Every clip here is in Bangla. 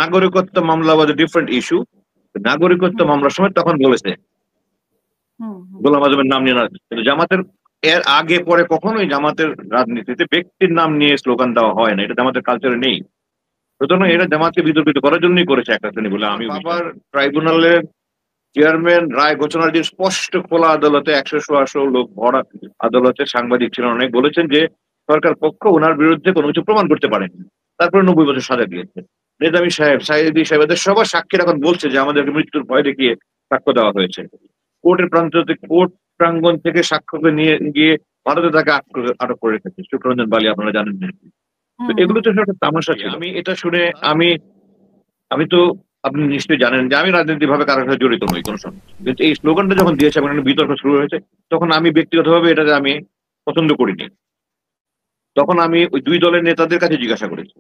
নাগরিকত্ব মামলা ওয়াজ এ ডিফারেন্ট ইস্যু। নাগরিকত্ব হুম মামলার সময় তখন বলেছে হুম হুম গোলাম আজমের নাম নিয়ে না, কিন্তু জামাতের এর আগে পরে কখনোই জামাতের রাজনীতিতে ব্যক্তির নাম নিয়ে স্লোগান দেওয়া হয় না, এটা জামাতের কালচারে নেই। সুতরাং হুম এটা জামাতকে বিতর্কিত করার জন্যই করেছে একটা শ্রেণী বলে আমি বাবার ট্রাইব্যুনালের চেয়ারম্যান রায় ঘোষণার দিন স্পষ্ট খোলা আদালতে 100 লোক ভরা আদালতে সাংবাদিক ছিলেন অনেক, বলেছেন যে সরকার পক্ষ ওনার বিরুদ্ধে কোনো কিছু প্রমাণ করতে পারেনি, তারপরে 90 বছর সাজা দিয়েছে। নেজামি সাহেব, সাইদি সাহেব, এদের সবার সাক্ষীর এখন বলছে যে আমাদেরকে মৃত্যুর ভয় দেখিয়ে সাক্ষ্য দেওয়া হয়েছে। কোর্টের প্রান্ত কোর্ট প্রাঙ্গণ থেকে সাক্ষ্যকে নিয়ে গিয়ে ভারতে তাকে আটক করে রেখেছে শুক্ররঞ্জন বালি, আপনারা জানেন না? তো হুম এগুলো হুম তো একটা তামাশা ছিল। আমি এটা শুনে আমি আমি তো আপনি নিশ্চয়ই জানেন যে আমি রাজনৈতিক ভাবে কারোর সাথে জড়িত নই কোনো সময়, কিন্তু এই স্লোগানটা যখন দিয়েছে এবং একটা বিতর্ক শুরু হয়েছে, তখন আমি ব্যক্তিগতভাবে এটাকে আমি পছন্দ করিনি। তখন আমি ওই দুই দলের নেতাদের কাছে জিজ্ঞাসা করেছি,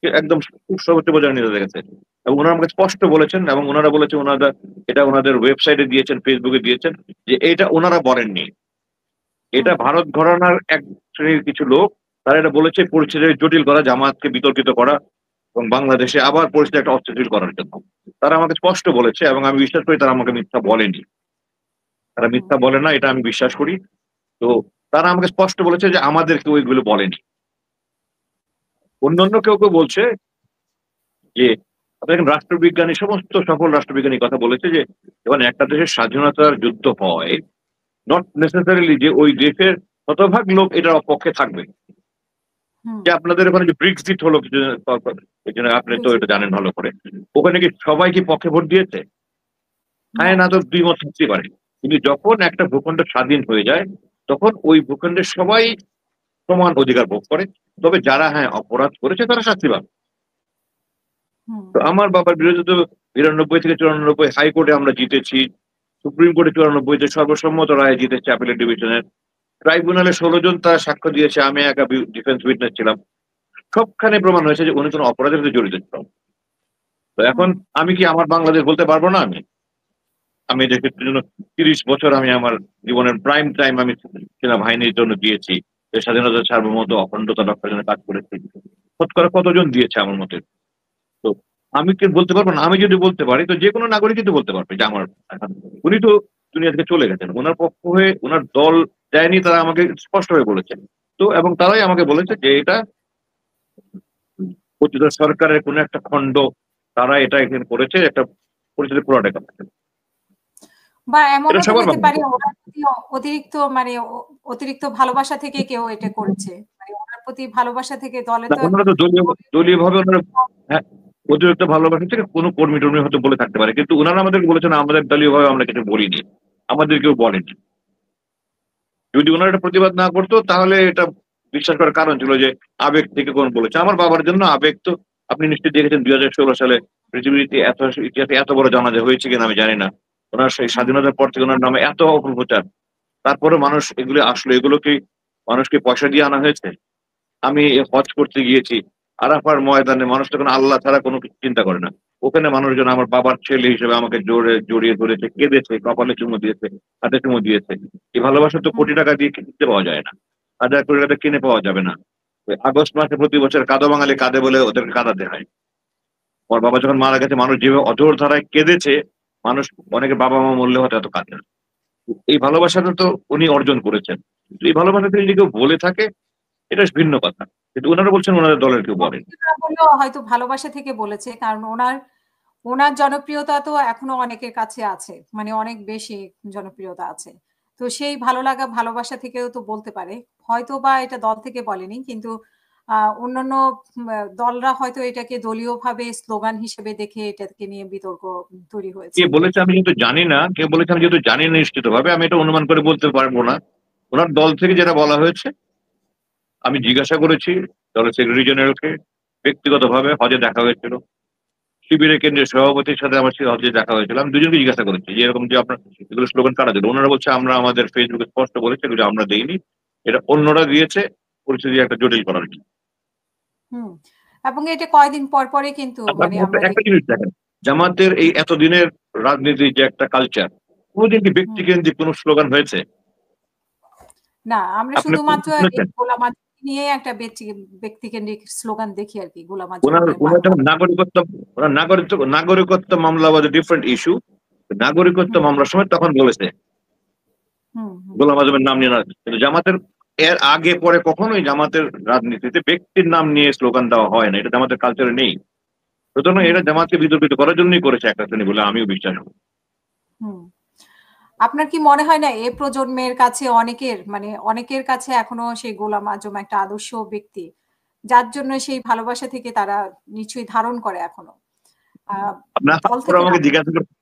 একদম খুব সর্বোচ্চ পর্যায়ের নেতাদের কাছে, এবং ওনারা আমাকে স্পষ্ট বলেছেন এবং ওনারা বলেছেন ওনারা এটা ওনাদের ওয়েবসাইটে দিয়েছেন, ফেসবুকে দিয়েছেন, যে এটা ওনারা বলেননি, এটা হুম ভারত ঘরানার এক শ্রেণীর কিছু লোক, তারা এটা বলেছে পরিস্থিতি জটিল করা, জামাতকে বিতর্কিত করা এবং বাংলাদেশে আবার পরিস্থিতি একটা অস্থিতিশীল করার জন্য। তারা আমাকে স্পষ্ট বলেছে এবং আমি বিশ্বাস করি তারা আমাকে মিথ্যা বলেনি। তারা হুম মিথ্যা বলে না, এটা আমি বিশ্বাস করি। তো তারা আমাকে স্পষ্ট বলেছে যে আমাদের কেউ এগুলো বলেনি। অন্যান্য কেউ কেউ বলছে যে দেখেন রাষ্ট্রবিজ্ঞানী, সমস্ত সফল রাষ্ট্রবিজ্ঞানী কথা বলেছে যে যখন একটা দেশের স্বাধীনতার যুদ্ধ হয়, নট নেসেসারিলি যে ওই দেশের শতভাগ লোক এটার অপক্ষে থাকবে। হুম যে আপনাদের ওখানে যে ব্রিক্সিট হলো কিছুদিন পর, এই জন্য আপনি তো বুঝি এটা জানেন ভালো করে, ওখানে কি সবাই কি পক্ষে ভোট দিয়েছে? না হ্যাঁ না তো দুই মত থাকতে পারে, কিন্তু যখন একটা ভূখণ্ড স্বাধীন হয়ে যায় তখন ওই ভূখণ্ডের সবাই সমান অধিকার ভোগ করে, তবে যারা হ্যাঁ অপরাধ করেছে তারা শাস্তি পাবে। হুম তো আমার বাবার বিরুদ্ধে তো 92 থেকে 94 হাইকোর্টে আমরা জিতেছি, সুপ্রিম কোর্টে 94-তে সর্বসম্মত রায়ে জিতেছে অ্যাপিলেট ডিভিশনের, ট্রাইব্যুনালে 16 জন তারা সাক্ষ্য দিয়েছে, আমি একা ডিফেন্স উইটনেস ছিলাম। সবখানে প্রমাণ হয়েছে যে উনি কোনো অপরাধের সাথে জড়িত ছিল। তো এখন হুম আমি কি আমার বাংলাদেশ বলতে পারবো না? আমি দেশের জন্য 30 বছর আমি আমার জীবনের প্রাইম টাইম আমি সেনাবাহিনীর জন্য দিয়েছি, দেশ স্বাধীনতা সার্বভৌমত্ব অখণ্ডতা রক্ষার জন্য কাজ করেছি। শতকরা কতজন দিয়েছে আমার মতে? তো আমি কি বলতে পারবো না? আমি যদি বলতে পারি তো যে কোনো নাগরিক কিন্তু বলতে পারবে যে আমার উনি তো দুনিয়া থেকে চলে গেছেন, ওনার পক্ষ হয়ে ওনার দল দেয়নি, তারা আমাকে স্পষ্ট হয়ে বলেছেন। তো এবং তারাই আমাকে বলেছে যে এটা পতিত সরকারের কোন একটা খণ্ড, তারা এটা এখানে করেছে, একটা পরিস্থিতি পুরাটা করেছে। বা এটা এমনও তো সবার হতে ব্যাপার। পারে ওনার প্রতি অতিরিক্ত মানে অতিরিক্ত ভালোবাসা থেকে কেউ এটা করেছে, মানে ওনার প্রতি ভালোবাসা থেকে দলে না তো ওনারা তো দলীয় ভাবে ওনারা, হ্যাঁ, অতিরিক্ত ভালোবাসা থেকে কোনো কর্মী টর্মী হয়তো বলে থাকতে পারে, কিন্তু ওনারা আমাদেরকে বলেছেন আমাদের দলীয় ভাবে আমরা কিছু বলিনি, আমাদের কেউ বলেনি। যদি ওনারা এটা প্রতিবাদ না করতো তাহলে এটা বিশ্বাস করার কারণ ছিল যে আবেগ থেকে কোন বলেছে। আমার বাবার জন্য আবেগ তো আপনি নিশ্চয়ই দেখেছেন 2016 সালে পৃথিবীতে এত ইতিহাসে এত বড় জানাজা হয়েছে কিনা আমি জানি না, ওনার সেই হুম স্বাধীনতার পর থেকে ওনার নামে এত অপপ্রচার, তারপরে মানুষ এগুলো আসলো, এগুলো কি মানুষকে পয়সা দিয়ে আনা হয়েছে? আমি হজ করতে গিয়েছি, আরাফার ময়দানে মানুষ তখন আল্লাহ ছাড়া কোনো কিছু চিন্তা করে না। ওখানে মানুষজন আমার বাবার ছেলে হিসেবে আমাকে জড়িয়ে ধরেছে, কেঁদেছে, কপালে চুমু দিয়েছে, হাতে চুমু দিয়েছে। এই ভালোবাসা তো হুম কোটি টাকা দিয়ে কিনতে পাওয়া যায় না, 1000 কোটি টাকা কিনে পাওয়া যাবে না। ওই আগস্ট মাসে প্রতি বছর কাঁদো বাঙালি কাঁদে বলে ওদেরকে কাঁদাতে হয়। আমার বাবা যখন মারা গেছে মানুষ যেভাবে অঝোর ধারায় কেঁদেছে, মানুষ অনেকে বাবা মা মরলে হয়তো এত কাঁদে না। এই ভালোবাসাটা তো উনি অর্জন করেছেন, কিন্তু এই ভালোবাসা যদি কেউ বলে থাকে এটা ভিন্ন কথা, কিন্তু ওনারা বলছেন ওনাদের দলের কেউ বলেন। না বললেও হয়তো ভালোবাসা থেকে বলেছে, কারণ ওনার ওনার জনপ্রিয়তা তো এখনো অনেকের কাছে আছে, মানে অনেক বেশি জনপ্রিয়তা আছে। তো সেই ভালো লাগা ভালোবাসা থেকেও তো বলতে পারে, হয়তো বা এটা দল থেকে বলেনি, কিন্তু অন্যান্য দলরা হয়তো এটাকে দলীয়ভাবে স্লোগান হিসেবে দেখে এটাকে নিয়ে বিতর্ক তৈরি হয়েছে। কে বলেছে আমি যেহেতু জানি না, কে বলেছে আমি যেহেতু জানি না নিশ্চিত ভাবে, আমি এটা অনুমান করে বলতে পারবো না। ওনার দল থেকে যেটা বলা হয়েছে, আমি জিজ্ঞাসা করেছি দলের সেক্রেটারি জেনারেলকে, ব্যক্তিগতভাবে হজে দেখা হয়েছিল, শিবিরের কেন্দ্রীয় সভাপতির সাথে আমার হজে দেখা হয়েছিল, আমি দুজনকে জিজ্ঞাসা করেছি যে এরকম যে আপনার এগুলো স্লোগান কারা দিল, ওনারা বলছে আমরা আমাদের ফেসবুকে স্পষ্ট বলেছি এগুলো আমরা দেইনি, এটা অন্যরা দিয়েছে পরিস্থিতি একটা জটিল করার জন্য। হুম এবং এটা কয়দিন পর পরে কিন্তু মানে আমরা একটা জিনিস দেখেন, জামাতের এই এতদিনের রাজনীতির যে একটা কালচার, কোনোদিন কি হুম ব্যক্তিকেন্দ্রিক কোনো স্লোগান হয়েছে? না, আমরা আপনি শুধুমাত্র এই শুনেছেন? গোলাম আজম নিয়ে একটা ব্যক্তিকেন্দ্রিক স্লোগান দেখি আর কি গোলাম ওনার আজমের ওনার যখন নাগরিকত্ব ওনার নাগরিকত্ব মামলা ওয়াজ ডিফারেন্ট ইস্যু। নাগরিকত্ব মামলার সময় তখন বলেছে গোলাম আজমের নাম নিয়ে না, কিন্তু জামাতের এর আগে পরে কখনোই জামাতের রাজনীতিতে ব্যক্তির নাম নিয়ে স্লোগান দেওয়া হয় না, এটা জামাতের কালচারে নেই। সুতরাং এটা জামাতকে বিতর্কিত করার জন্যই করেছে একটা শ্রেণী বলে আমিও বিশ্বাস করি। আপনার কি মনে হয় না এ প্রজন্মের কাছে অনেকের কাছে এখনো সেই গোলাম আজম একটা আদর্শ ব্যক্তি, যার জন্য সেই ভালোবাসা থেকে তারা নিশ্চয়ই ধারণ করে এখনো দল থেকে আমাকে জিজ্ঞাসা করতে,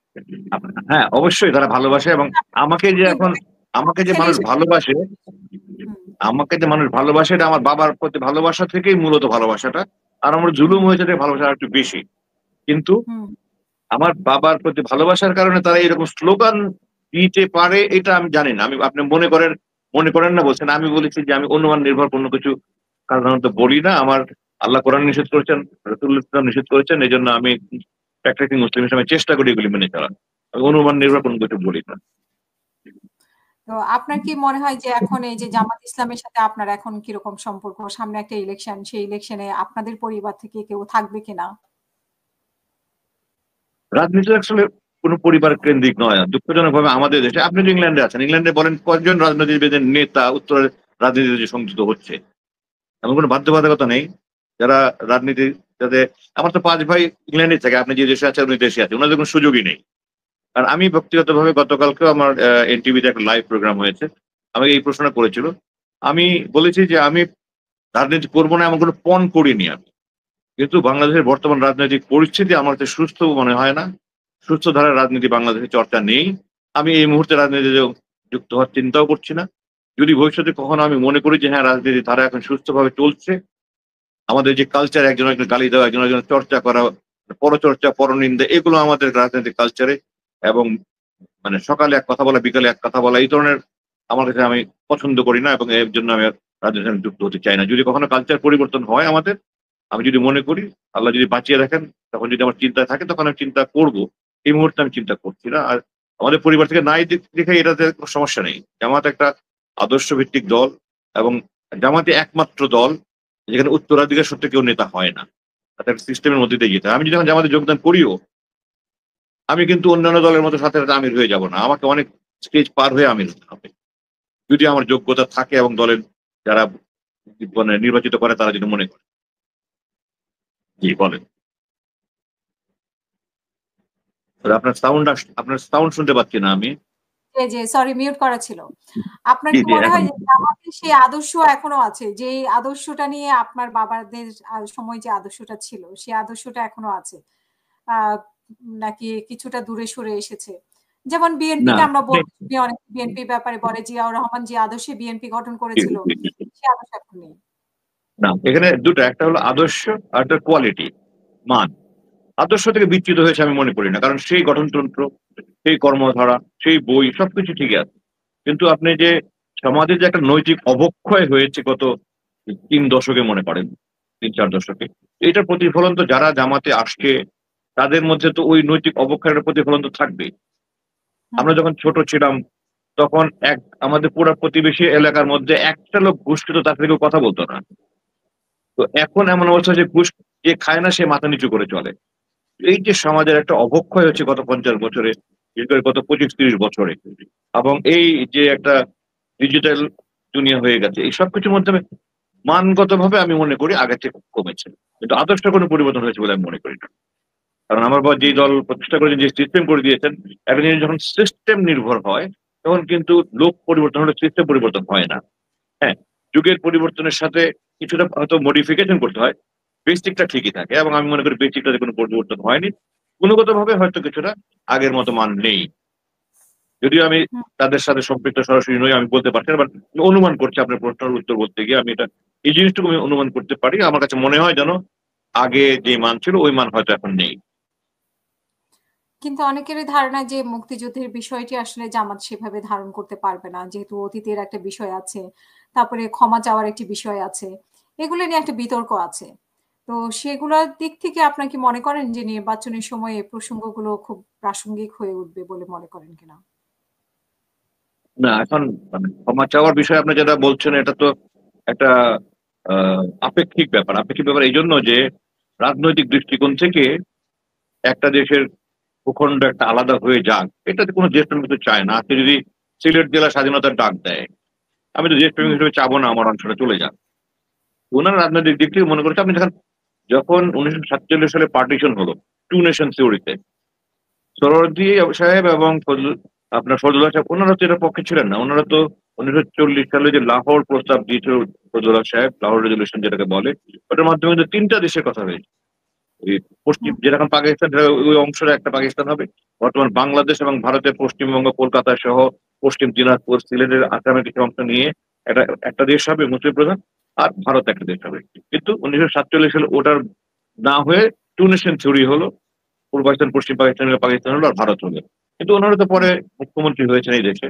হ্যাঁ অবশ্যই তারা ভালোবাসে, এবং আমাকে যে মানুষ ভালোবাসে, এটা আমার বাবার প্রতি ভালোবাসা থেকেই মূলত ভালোবাসাটা। আর আমার জুলুম হয়েছে ভালোবাসা একটু বেশি, কিন্তু আমার বাবার প্রতি ভালোবাসার কারণে তারা এরকম স্লোগান দিতে পারে এটা আমি জানি না। আপনি মনে করেন না বলছেন, আমি বলেছি যে আমি অনুমান নির্ভর কোনো কিছু সাধারণত বলি না। আমার আল্লাহ কোরআন নিষেধ করেছেন, রাসূলুল্লাহ সাল্লাল্লাহু আলাইহি ওয়াসাল্লাম নিষেধ করেছেন, এই জন্য আমি প্র্যাকটিসিং মুসলিম হিসেবে চেষ্টা করি এগুলি মেনে চলা। আমি অনুমান নির্ভর কোনো কিছু বলি না। তো আপনার কি মনে হয় যে এখন এই যে জামাত ইসলামের সাথে আপনার এখন কিরকম সম্পর্ক, সামনে একটা ইলেকশন, সেই ইলেকশনে আপনাদের পরিবার থেকে কেউ থাকবে কিনা? রাজনীতি আসলে কোনো পরিবার কেন্দ্রিক নয়। দুঃখজনক ভাবে আমাদের দেশে, আপনি তো ইংল্যান্ডে আছেন, ইংল্যান্ডে বলেন কয়েকজন রাজনীতিবিদের নেতা উত্তরের রাজনীতিতে সংযুক্ত হচ্ছে, এমন কোনো বাধ্যবাধকতা নেই। যারা রাজনীতি, যাতে আমার তো 5 ভাই ইংল্যান্ডে থাকে, আপনি যে দেশে আছেন উনি দেশে আছে, ওনাদের কোনো সুযোগই নেই। আর আমি ব্যক্তিগতভাবে গতকালকেও আমার এনটিভিতে একটা লাইভ প্রোগ্রাম হয়েছে, আমাকে এই প্রশ্নটা করেছিল। আমি বলেছি যে আমি রাজনীতি করবো না, এমন কোনো পণ করিনি আমি। কিন্তু বাংলাদেশের বর্তমান রাজনৈতিক পরিস্থিতি আমার কাছে সুস্থ মনে হয় না। সুস্থ ধারার রাজনীতি বাংলাদেশে চর্চা নেই। আমি এই মুহূর্তে রাজনীতিতে যুক্ত হওয়ার চিন্তাও করছি না। যদি ভবিষ্যতে কখনো আমি মনে করি যে হ্যাঁ রাজনীতির ধারা এখন সুস্থভাবে চলছে, আমাদের যে কালচার একজন একজন গালি দেওয়া, একজন একজন চর্চা করা, পরচর্চা, পরনিন্দা, এগুলো আমাদের রাজনৈতিক কালচারে, এবং মানে সকালে এক কথা বলা বিকালে এক কথা বলা, এই ধরনের আমার কাছে আমি পছন্দ করি না, এবং এর জন্য আমি রাজনীতির সঙ্গে যুক্ত হতে চাই না। যদি কখনো কালচার পরিবর্তন হয় আমাদের, আমি যদি মনে করি, আল্লাহ যদি বাঁচিয়ে রাখেন, তখন যদি আমার চিন্তা থাকে তখন আমি চিন্তা করব। এই মুহূর্তে আমি চিন্তা করছি না। আর আমাদের পরিবার থেকে নাই দেখে এটাতে কোনো সমস্যা নেই। জামাত একটা আদর্শ ভিত্তিক দল, এবং জামাতে একমাত্র দল যেখানে উত্তরাধিকার সূত্রে কেউ নেতা হয় না, তাদের সিস্টেমের মধ্যে দিয়ে যেতে হয়। আমি যখন জামাতে যোগদান করিও, আমি কিন্তু অন্যান্য দলের মতো সাথে সাথে আমির হয়ে যাব না, আমাকে অনেক স্টেজ পার হয়ে আমির হতে হবে, যদি আমার যোগ্যতা থাকে এবং দলের যারা মানে নির্বাচিত করে তারা যদি মনে করে। জি বলেন। আপনার সাউন্ড শুনতে পাচ্ছি না আমি। যে সরি, মিউট করা ছিল। আপনার জি কি জি মনে এখন হয় যে জামাতের সেই আদর্শ এখনো আছে, যে আদর্শটা নিয়ে আপনার বাবাদের সময় যে আদর্শটা ছিল সেই আদর্শটা এখনো আছে, আহ নাকি কিছুটা দূরে সরে এসেছে? যেমন না বিএনপিকে আমরা বলছি, অনেক বিএনপি ব্যাপারে বলে জিয়াউর রহমান যে আদর্শে বিএনপি গঠন করেছিল সে আদর্শ এখন নেই। না, এখানে দুটো, একটা হলো আদর্শ আর একটা কোয়ালিটি, মান। আদর্শ থেকে বিচ্যুত হয়েছে আমি মনে করি না, কারণ সেই গঠনতন্ত্র, সেই কর্মধারা, সেই বই সবকিছু ঠিকই আছে। কিন্তু আপনি যে সমাজে যে একটা নৈতিক অবক্ষয় হয়েছে গত 3 দশকে মনে করেন, 3-4 দশকে, এটার প্রতিফলন তো যারা জামাতে আসছে তাদের মধ্যে তো ওই নৈতিক অবক্ষয়ের প্রতিফলন তো থাকবেই। আমরা যখন ছোট ছিলাম তখন আমাদের পুরো প্রতিবেশী এলাকার মধ্যে একটা লোক ঘুষ খেত, তার থেকে কথা বলতো না। তো এখন এমন অবস্থা যে ঘুষ যে খায় না সে মাথা নিচু করে চলে। এই যে সমাজের একটা অবক্ষয় হচ্ছে গত 50 বছরে, বিশেষ করে গত 25-30 বছরে, এবং এই যে একটা ডিজিটাল দুনিয়া হয়ে গেছে, এই সবকিছুর মাধ্যমে মানগতভাবে আমি মনে করি আগের থেকে কমেছে, কিন্তু আদর্শ কোনো পরিবর্তন হয়েছে বলে আমি মনে করি না। কারণ আমার বাবা যে দল প্রতিষ্ঠা করেছেন, যে সিস্টেম করে দিয়েছেন, একটা জিনিস যখন সিস্টেম নির্ভর হয় তখন কিন্তু লোক পরিবর্তন হলে সিস্টেম পরিবর্তন হয় না। হ্যাঁ, যুগের পরিবর্তনের সাথে কিছুটা হয়তো মডিফিকেশন করতে হয়, বেসিকটা ঠিকই থাকে, এবং আমি মনে করি বেসিকটাতে কোনো পরিবর্তন হয়নি। গুণগতভাবে হয়তো কিছুটা আগের মতো মান নেই, যদিও আমি তাদের সাথে সম্পৃক্ত সরাসরি নই, আমি বলতে পারছি না, বাট অনুমান করছি। আপনার প্রশ্নের উত্তর বলতে গিয়ে আমি এটা, এই জিনিসটুকু আমি অনুমান করতে পারি। আমার কাছে মনে হয় যেন আগে যে মান ছিল ওই মান হয়তো এখন নেই। কিন্তু অনেকেরই ধারণা যে মুক্তিযুদ্ধের বিষয়টি আসলে জামাত সেভাবে ধারণ করতে পারবে না, যেহেতু অতীতের একটা বিষয় আছে, তারপরে ক্ষমা চাওয়ার একটি বিষয় আছে, এগুলো নিয়ে একটা বিতর্ক আছে। তো সেগুলোর দিক থেকে আপনার কি মনে করেন যে নির্বাচনের সময় এই প্রসঙ্গগুলো খুব প্রাসঙ্গিক হয়ে উঠবে বলে মনে করেন কিনা? না, এখন মানে ক্ষমা চাওয়ার বিষয়ে আপনি যেটা বলছেন এটা তো একটা আপেক্ষিক ব্যাপার। আপেক্ষিক ব্যাপার এই জন্য যে রাজনৈতিক দৃষ্টিকোণ থেকে একটা দেশের ভূখণ্ড একটা আলাদা হয়ে যাক, এটাতে কোনো দেশপ্রেমিক তো চায় না। আপনি যদি সিলেট জেলা স্বাধীনতার ডাক দেয়, আমি তো দেশপ্রেমিক হিসেবে চাবো না আমার অংশটা চলে যাক। ওনার রাজনৈতিক দিক থেকে মনে করছে, আপনি দেখেন যখন 1947 সালে পার্টিশন হলো 2 নেশন থিওরিতে, সোহরাওয়ার্দী সাহেব এবং আপনার ফজলুল্লাহ সাহেব ওনারা তো এটার পক্ষে ছিলেন না। ওনারা তো 1940 সালে যে লাহোর প্রস্তাব দিয়েছিল ফজলুল্লাহ সাহেব, লাহোর রেজলিউশন যেটাকে বলে, ওটার মাধ্যমে কিন্তু 3টা দেশের কথা হয়েছে। ওই পশ্চিম যেরকম পাকিস্তান, ওই অংশের একটা পাকিস্তান হবে। বর্তমান বাংলাদেশ এবং ভারতের পশ্চিমবঙ্গ, কলকাতা সহ পশ্চিম দিনাজপুর, সিলেটের আসামের কিছু অংশ নিয়ে একটা একটা দেশ হবে মুসলিম প্রধান, আর ভারত একটা দেশ হবে। কিন্তু 1947 সালে ওটার না হয়ে 2 নেশন থিওরি হলো। পূর্ব পাকিস্তান, পশ্চিম পাকিস্তান হলো, পাকিস্তান হলো, আর ভারত হলো। কিন্তু ওনারা তো পরে মুখ্যমন্ত্রী হয়েছেন এই দেশে।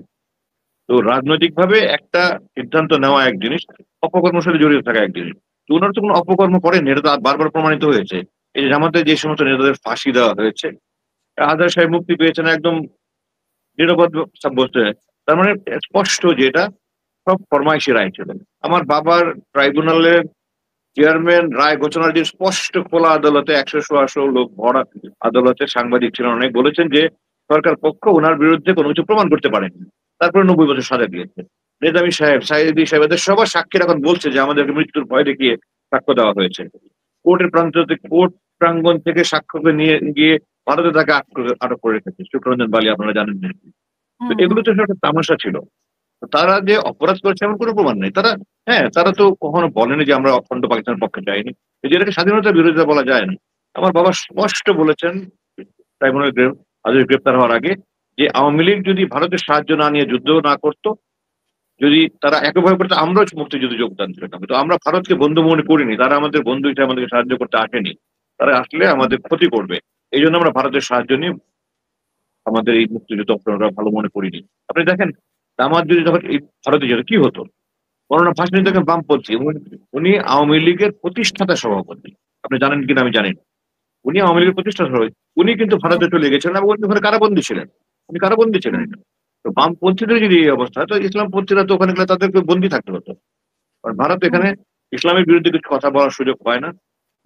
তো রাজনৈতিক ভাবে একটা সিদ্ধান্ত নেওয়া এক জিনিস, অপকর্মের সাথে জড়িত থাকা এক জিনিস। তো ওনারা তো কোনো অপকর্ম করেন, এটা তো বারবার প্রমাণিত হয়েছে। এই যে জামাতে যে সমস্ত নেতাদের ফাঁসি দেওয়া হয়েছে, আজাদ সাহেব মুক্তি পেয়েছেন একদম নিরাপদ সাব্যস্ত হয়ে। তার মানে স্পষ্ট যে এটা সব ফরমাইশি রায় ছিল। আমার বাবার ট্রাইব্যুনালের চেয়ারম্যান রায় ঘোষণার দিন স্পষ্ট খোলা আদালতে 100 লোক ভরা আদালতে সাংবাদিক ছিলেন অনেক, বলেছেন যে সরকার পক্ষ ওনার বিরুদ্ধে কোনো কিছু প্রমাণ করতে পারেনি। তারপরে 90 বছর সাজা দিয়েছে। নেজামি সাহেব, সাইদি সাহেব, এদের সবার সাক্ষীর এখন বলছে যে আমাদেরকে মৃত্যুর ভয় দেখিয়ে সাক্ষ্য দেওয়া হয়েছে। কোর্ট প্রাঙ্গণ থেকে সাক্ষ্যকে নিয়ে গিয়ে ভারতে তাকে আটক করে রেখেছে শুক্ররঞ্জন বালি, আপনারা জানেন না। তো এগুলো তো একটা তামাশা ছিল। তারা যে অপরাধ করেছে এমন কোনো প্রমাণ নেই। তারা তো কখনো বলেনি যে আমরা অখণ্ড পাকিস্তানের পক্ষে চাইনি, যেটাকে স্বাধীনতার বিরোধিতা বলা যায় না। আমার বাবা স্পষ্ট বলেছেন ট্রাইব্যুনাল আজকে গ্রেপ্তার হওয়ার আগে, যে আওয়ামী লীগ যদি ভারতের সাহায্য না নিয়ে যুদ্ধ না করতো, যদি তারা একভাবে করতো, আমরাও মুক্তিযুদ্ধে যোগদান করতাম। তো আমরা ভারতকে বন্ধু মনে করিনি, তারা আমাদের বন্ধু হিসেবে আমাদেরকে সাহায্য করতে আসেনি। তারা আসলে আমাদের ক্ষতি করবে, এই জন্য আমরা ভারতের সাহায্য নিয়ে আমাদের এই মুক্তিযুদ্ধ আমরা ভালো মনে করিনি। আপনি দেখেন আমার যদি যখন এই ভারতে যেত কি হতো, করোনা ফাঁসি নিয়ে দেখেন বামপন্থী, উনি আওয়ামী লীগের প্রতিষ্ঠাতা সভাপতি। আপনি জানেন কিনা আমি জানি না। উনি আওয়ামী লীগের প্রতিষ্ঠাতা সভাপতি, উনি কিন্তু ভারতে চলে গেছিলেন এবং উনি ওখানে কারাবন্দী ছিলেন। উনি কারাবন্দী ছিলেন। তো বামপন্থীদের যদি এই অবস্থা, তো ইসলামপন্থীরা তো ওখানে গেলে তাদেরকে বন্দী থাকতে হতো। কারণ ভারত এখানে ইসলামের বিরুদ্ধে কিছু কথা বলার সুযোগ পায় না,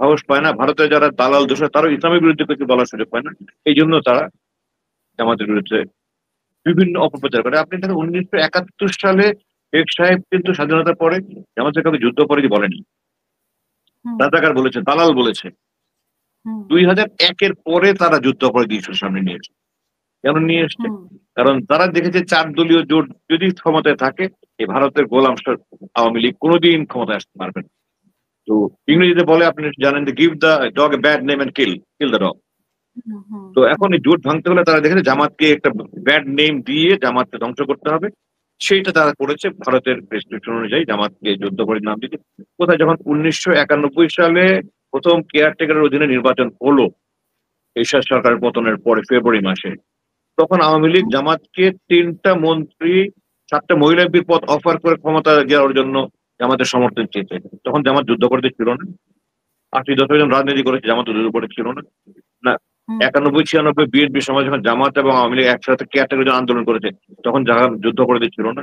সাহস পায় না। ভারতে যারা দালাল দোষর তারাও ইসলামের বিরুদ্ধে কিছু বলার সুযোগ পায় না। এই জন্য তারা জামাতের বিরুদ্ধে বিভিন্ন অপপ্রচার করে। আপনি দেখেন 1971 সালে শেখ সাহেব কিন্তু স্বাধীনতার পরে জামাতের কাউকে যুদ্ধাপরাধী বলেনি, রাজাকার বলেছে, দালাল বলেছে। 2001-এর পরে তারা যুদ্ধাপরাধী ইস্যুর সামনে নিয়েছে। কেন নিয়ে এসছে? কারণ তারা দেখেছে 4 দলীয় জোট যদি ক্ষমতায় থাকে, এই ভারতের গোলাম আওয়ামী লীগ কোনোদিন ক্ষমতায় আসতে পারবে না। তো ইংরেজিতে বলে, আপনি জানেন, যে give the dog a bad name and kill the dog. তো এখন এই জোট ভাঙতে হলে তারা দেখেছে জামাতকে একটা ব্যাড নেম দিয়ে জামাতকে ধ্বংস করতে হবে। সেইটা তারা করেছে ভারতের প্রেসক্রিপশন অনুযায়ী, জামাতকে যুদ্ধাপরাধীর নাম দিতে। কোথায় যখন 1991 সালে প্রথম কেয়ারটেকারের অধীনে নির্বাচন হলো এরশাদ সরকারের পতনের পরে ফেব্রুয়ারি মাসে, তখন আওয়ামী লীগ জামাতকে 3টা মন্ত্রী, 7টা মহিলা এমপির পদ অফার করে ক্ষমতা দেওয়ার জন্য জামাতের সমর্থন চেয়েছে। তখন জামাত যুদ্ধাপরাধী ছিল না। 80-10 জন রাজনীতি করেছে, জামাত যুদ্ধাপরাধী ছিল না। না, 91-96 বিএনপি সময় যখন জামাত এবং আওয়ামী লীগ একসাথে কেয়ারটেকার আন্দোলন করেছে, তখন যুদ্ধাপরাধী ছিল না।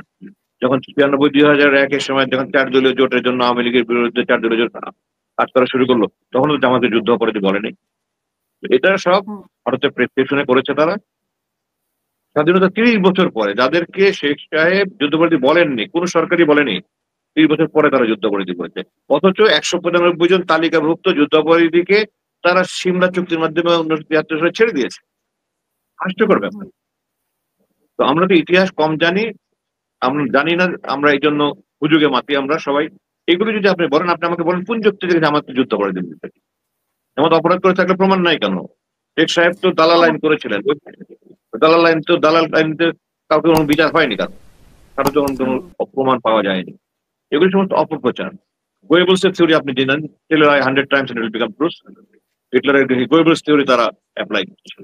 যখন 96-2001-এর সময় যখন 4 দলীয় জোটের জন্য আওয়ামী লীগের বিরুদ্ধে 4 দলীয় জোট কাজ করা শুরু করলো, তখন তো জামাতের যুদ্ধাপরাধী বলেনি। এটা সব ভারতের প্রেসক্রিপশনে করেছে তারা। স্বাধীনতা 30 বছর পরে যাদেরকে শেখ সাহেব যুদ্ধাপরাধী বলেননি, কোন সরকারই বলেনি, 30 বছর পরে তারা যুদ্ধাপরাধী করেছে। অথচ 195 জন তালিকাভুক্ত যুদ্ধাপরাধীকে তারা সিমলা চুক্তির মাধ্যমে 1973 সালে ছেড়ে দিয়েছে। হাস্যকর ব্যাপার। তো আমরা তো ইতিহাস কম জানি, আমরা জানি না, আমরা এই জন্য হুজুগে মাতি আমরা সবাই। এগুলো যদি আপনি বলেন, আপনি আমাকে বলেন কোন যুক্তি থেকে জামাতকে যুদ্ধাপরাধী দিতে? জামাত অপরাধ করে থাকলে প্রমাণ নাই কেন? শেখ সাহেব তো দালাল আইন করেছিলেন, দালাল আইনতে কাউকে কোনো বিচার হয়নি, কারো যখন কোনো প্রমাণ পাওয়া যায়নি। এগুলি সমস্ত অপপ্রচার। গোয়েবলসের থিওরি আপনি জানেন, 100 times and it will become truth। হিটলারের গোয়েবলস থিওরি তারা অ্যাপ্লাই করছে।